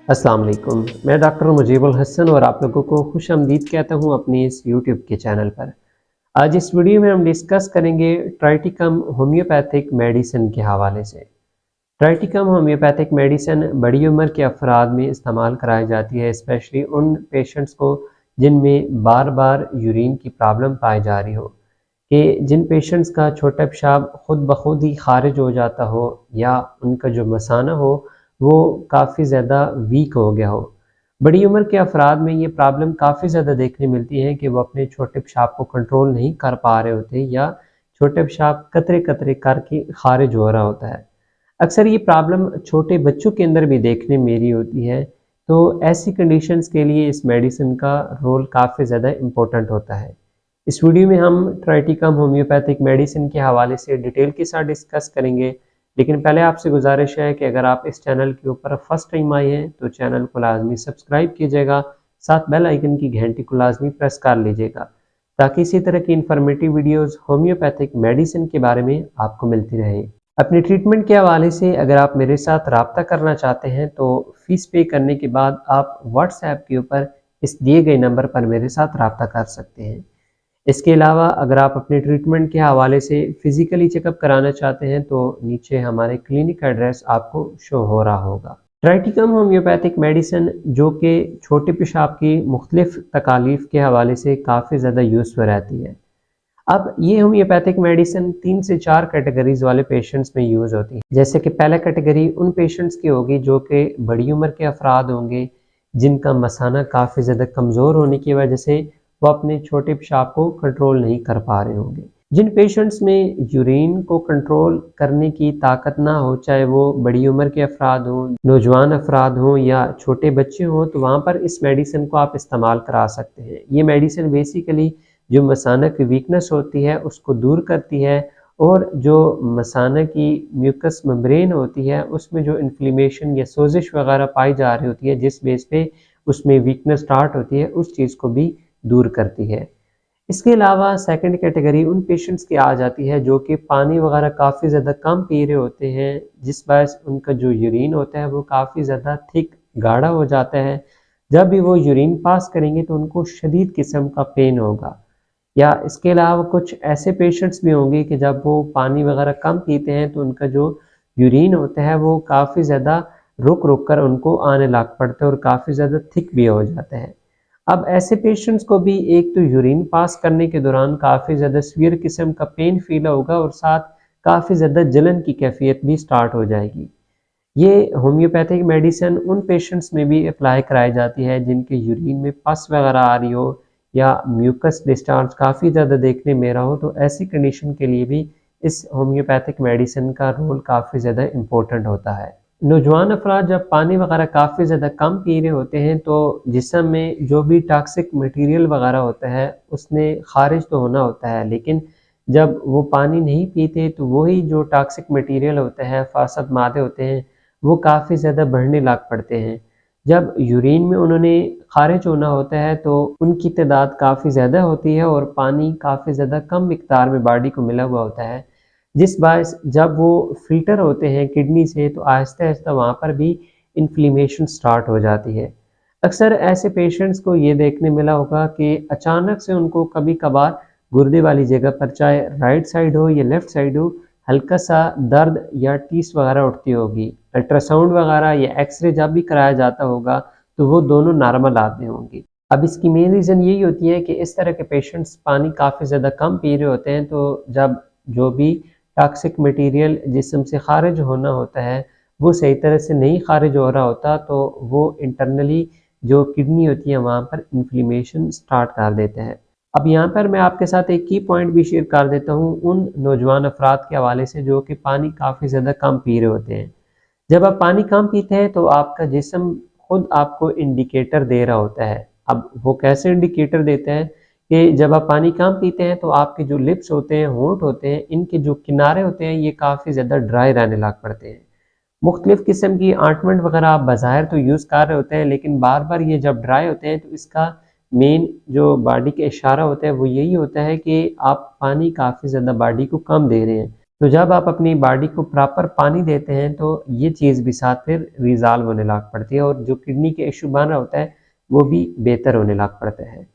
अस्सलाम वालेकुम। मैं डॉक्टर मुजीबुल हसन और आप लोगों को खुशामदीद कहता हूँ अपने इस यूट्यूब के चैनल पर। आज इस वीडियो में हम डिस्कस करेंगे ट्राइटिकम होम्योपैथिक मेडिसिन के हवाले से। ट्राइटिकम होम्योपैथिक मेडिसिन बड़ी उम्र के अफराद में इस्तेमाल कराई जाती है, स्पेशली उन पेशेंट्स को जिनमें बार बार यूरिन की प्रॉब्लम पाई जा रही हो, कि जिन पेशेंट्स का छोटा पेशाब खुद ब खुद ही खारिज हो जाता हो या उनका जो मसाना हो वो काफ़ी ज़्यादा वीक हो गया हो। बड़ी उम्र के अफराद में ये प्रॉब्लम काफ़ी ज़्यादा देखने मिलती है कि वो अपने छोटे पेशाब को कंट्रोल नहीं कर पा रहे होते या छोटे पेशाब कतरे कतरे करके खारिज हो रहा होता है। अक्सर ये प्रॉब्लम छोटे बच्चों के अंदर भी देखने मेरी होती है, तो ऐसी कंडीशंस के लिए इस मेडिसिन का रोल काफ़ी ज़्यादा इम्पोर्टेंट होता है। इस वीडियो में हम ट्राइटिकम होम्योपैथिक मेडिसिन के हवाले से डिटेल के साथ डिस्कस करेंगे, लेकिन पहले आपसे गुजारिश है कि अगर आप इस चैनल के ऊपर फर्स्ट टाइम आए हैं तो चैनल को लाजमी सब्सक्राइब कीजिएगा, साथ बेल आइकन की घंटी को लाजमी प्रेस कर लीजिएगा ताकि इसी तरह की इन्फॉर्मेटिव वीडियोस होम्योपैथिक मेडिसिन के बारे में आपको मिलती रहे। अपने ट्रीटमेंट के हवाले से अगर आप मेरे साथ रब्ता करना चाहते हैं तो फ़ीस पे करने के बाद आप व्हाट्सएप के ऊपर इस दिए गए नंबर पर मेरे साथ रब्ता कर सकते हैं। इसके अलावा अगर आप अपने ट्रीटमेंट के हवाले से फ़िज़िकली चेकअप कराना चाहते हैं तो नीचे हमारे क्लिनिक का एड्रेस आपको शो हो रहा होगा। ट्राइटिकम होम्योपैथिक मेडिसिन जो कि छोटे पेशाब की मुख्तलिफ़ तकालीफ के हवाले से काफ़ी ज़्यादा यूज़फुल रहती है। अब ये होम्योपैथिक मेडिसिन 3 से 4 कैटेगरीज़ वाले पेशेंट्स में यूज़ होती है। जैसे कि पहला कैटेगरी उन पेशेंट्स की होगी जो कि बड़ी उम्र के अफराद होंगे, जिनका मसाना काफ़ी ज़्यादा कमज़ोर होने की वजह से वो अपने छोटे पेशाब को कंट्रोल नहीं कर पा रहे होंगे। जिन पेशेंट्स में यूरिन को कंट्रोल करने की ताकत ना हो, चाहे वो बड़ी उम्र के अफराद हों, नौजवान अफराद हों या छोटे बच्चे हों, तो वहाँ पर इस मेडिसिन को आप इस्तेमाल करा सकते हैं। ये मेडिसिन बेसिकली जो मसाना की वीकनेस होती है उसको दूर करती है, और जो मसाना की म्यूकस मेम्ब्रेन होती है उसमें जो इन्फ्लेमेशन या सोजिश वगैरह पाई जा रही होती है, जिस बेस पे उसमें वीकनेस स्टार्ट होती है, उस चीज़ को भी दूर करती है। इसके अलावा सेकंड कैटेगरी उन पेशेंट्स की आ जाती है जो कि पानी वगैरह काफ़ी ज़्यादा कम पी रहे होते हैं, जिस वजह से उनका जो यूरिन होता है वो काफ़ी ज़्यादा थिक गाढ़ा हो जाता है। जब भी वो यूरिन पास करेंगे तो उनको शदीद किस्म का पेन होगा। या इसके अलावा कुछ ऐसे पेशेंट्स भी होंगे कि जब वो पानी वगैरह कम पीते हैं तो उनका जो यूरिन होता है वो काफ़ी ज़्यादा रुक रुक कर उनको आने लग पड़ता है और काफ़ी ज़्यादा थिक भी हो जाता है। अब ऐसे पेशेंट्स को भी एक तो यूरिन पास करने के दौरान काफ़ी ज़्यादा सीवियर किस्म का पेन फील होगा और साथ काफ़ी ज़्यादा जलन की कैफियत भी स्टार्ट हो जाएगी। ये होम्योपैथिक मेडिसिन उन पेशेंट्स में भी अप्लाई कराई जाती है जिनके यूरिन में पस वगैरह आ रही हो या म्यूकस डिस्चार्ज काफ़ी ज़्यादा देखने में रहा हो, तो ऐसी कंडीशन के लिए भी इस होम्योपैथिक मेडिसिन का रोल काफ़ी ज़्यादा इम्पोर्टेंट होता है। नौजवान अफराद जब पानी वगैरह काफ़ी ज़्यादा कम पी रहे होते हैं तो जिस्म में जो भी टॉक्सिक मटेरियल वगैरह होता है उसने खारिज तो होना होता है, लेकिन जब वो पानी नहीं पीते तो वही जो टॉक्सिक मटेरियल होता है, फासद मादे होते हैं, वो काफ़ी ज़्यादा बढ़ने लग पड़ते हैं। जब यूरिन में उन्होंने खारिज होना होता है तो उनकी तादाद काफ़ी ज़्यादा होती है और पानी काफ़ी ज़्यादा कम मिकदार में बॉडी को मिला हुआ होता है, जिस बायस जब वो फ़िल्टर होते हैं किडनी से तो आहिस्ता-आहिस्ता वहाँ पर भी इन्फ्लेमेशन स्टार्ट हो जाती है। अक्सर ऐसे पेशेंट्स को ये देखने मिला होगा कि अचानक से उनको कभी-कभार गुर्दे वाली जगह पर, चाहे राइट साइड हो या लेफ़्ट साइड हो, हल्का-सा दर्द या टीस वगैरह उठती होगी। अल्ट्रासाउंड वगैरह या एक्स-रे जब भी कराया जाता होगा तो वो दोनों नॉर्मल आते होंगे। अब इसकी मेन रीज़न यही होती है कि इस तरह के पेशेंट्स पानी काफ़ी ज़्यादा कम पी रहे होते हैं, तो जब जो भी टॉक्सिक मटेरियल जिस्म से खारिज होना होता है वो सही तरह से नहीं खारिज हो रहा होता, तो वो इंटरनली जो किडनी होती है वहाँ पर इन्फ्लेमेशन स्टार्ट कर देता है। अब यहाँ पर मैं आपके साथ एक की पॉइंट भी शेयर कर देता हूँ उन नौजवान अफराद के हवाले से जो कि पानी काफ़ी ज़्यादा कम पी रहे होते हैं। जब आप पानी कम पीते हैं तो आपका जिस्म खुद आपको इंडिकेटर दे रहा होता है। अब वो कैसे इंडिकेटर देता है कि जब आप पानी कम पीते हैं तो आपके जो लिप्स होते हैं, होंठ होते हैं, इनके जो किनारे होते हैं ये काफ़ी ज़्यादा ड्राई रहने लग पड़ते हैं। मुख्तलिफ़ किस्म की ऑइंटमेंट वगैरह आप बाज़ाहिर तो यूज़ कर रहे होते हैं, लेकिन बार-बार ये जब ड्राई होते हैं तो इसका मेन जो बॉडी का इशारा होता है वो यही होता है कि आप पानी काफ़ी ज़्यादा बॉडी को कम दे रहे हैं। तो जब आप अपनी बॉडी को प्रॉपर पानी देते हैं तो ये चीज़ भी साथ फिर रिज़ॉल्व होने लग पड़ती है और जो किडनी के इशू बन रहा होता है वो भी बेहतर होने लग पड़ता है।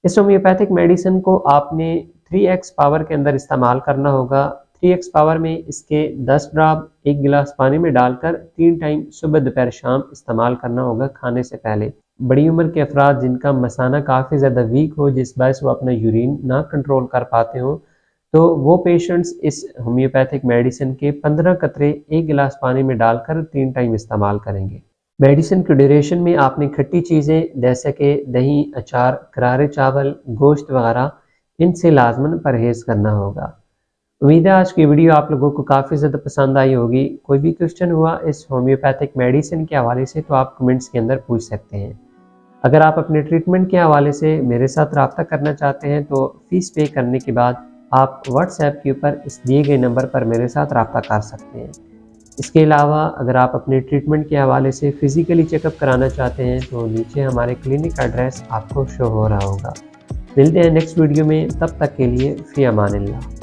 इस होम्योपैथिक मेडिसिन को आपने 3x पावर के अंदर इस्तेमाल करना होगा। 3x पावर में इसके 10 ड्रॉप 1 गिलास पानी में डालकर 3 टाइम सुबह दोपहर शाम इस्तेमाल करना होगा खाने से पहले। बड़ी उम्र के अफराद जिनका मसाना काफ़ी ज़्यादा वीक हो, जिस वजह से वो अपना यूरिन ना कंट्रोल कर पाते हों, तो वो पेशेंट्स इस होम्योपैथिक मेडिसिन के 15 कतरे 1 गिलास पानी में डालकर 3 टाइम इस्तेमाल करेंगे। मेडिसिन की ड्यूरेशन में आपने खट्टी चीज़ें जैसे कि दही, अचार, करारे चावल, गोश्त वगैरह इनसे लाजमन परहेज़ करना होगा। उम्मीद है आज की वीडियो आप लोगों को काफ़ी ज़्यादा पसंद आई होगी। कोई भी क्वेश्चन हुआ इस होम्योपैथिक मेडिसिन के हवाले से तो आप कमेंट्स के अंदर पूछ सकते हैं। अगर आप अपने ट्रीटमेंट के हवाले से मेरे साथ रब्ता करना चाहते हैं तो फ़ीस पे करने के बाद आप व्हाट्सएप के ऊपर इस दिए गए नंबर पर मेरे साथ रब्ता कर सकते हैं। इसके अलावा अगर आप अपने ट्रीटमेंट के हवाले से फ़िज़िकली चेकअप कराना चाहते हैं तो नीचे हमारे क्लिनिक का एड्रेस आपको शो हो रहा होगा। मिलते हैं नेक्स्ट वीडियो में, तब तक के लिए फ़ी अमानिल्लाह।